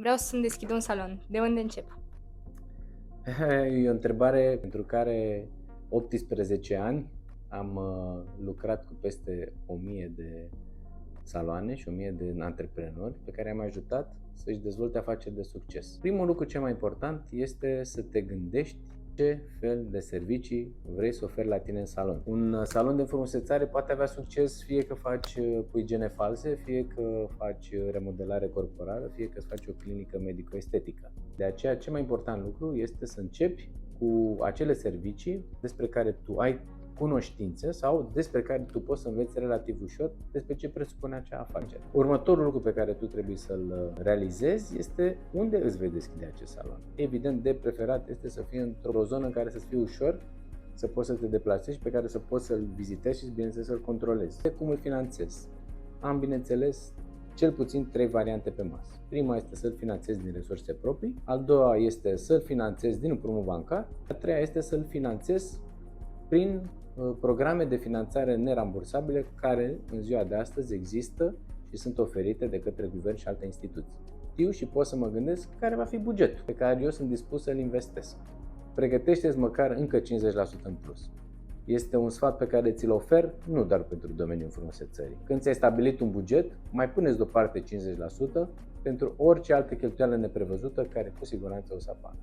Vreau să-mi deschid un salon. De unde încep? E o întrebare pentru care 18 ani am lucrat cu peste 1000 de saloane și 1000 de antreprenori pe care am ajutat să-și dezvolte afaceri de succes. Primul lucru cel mai important este să te gândești ce fel de servicii vrei să oferi la tine în salon. Un salon de înfrumusețare poate avea succes fie că faci pui gene false, fie că faci remodelare corporală, fie că îți faci o clinică medico-estetică. De aceea, cel mai important lucru este să începi cu acele servicii despre care tu ai cunoștințe sau despre care tu poți să înveți relativ ușor despre ce presupune acea afacere. Următorul lucru pe care tu trebuie să-l realizezi este unde îți vei deschide acest salon. Evident, de preferat este să fie într-o zonă în care să fie ușor să poți să te deplasezi și pe care să poți să-l vizitezi și, bineînțeles, să-l controlezi. Cum îl finanțezi? Am, bineînțeles, cel puțin 3 variante pe masă. Prima este să-l finanțezi din resurse proprii, al doua este să-l finanțezi din împrumut bancar, a treia este să-l finanțezi prin programe de finanțare nerambursabile care în ziua de astăzi există și sunt oferite de către guvern și alte instituții. Știu și pot să mă gândesc care va fi bugetul pe care eu sunt dispus să-l investesc. Pregătește-ți măcar încă 50% în plus. Este un sfat pe care ți-l ofer nu doar pentru domeniul frumusețării. Când ți-ai stabilit un buget, mai puneți deoparte 50% pentru orice altă cheltuială neprevăzută care cu siguranță o să apară.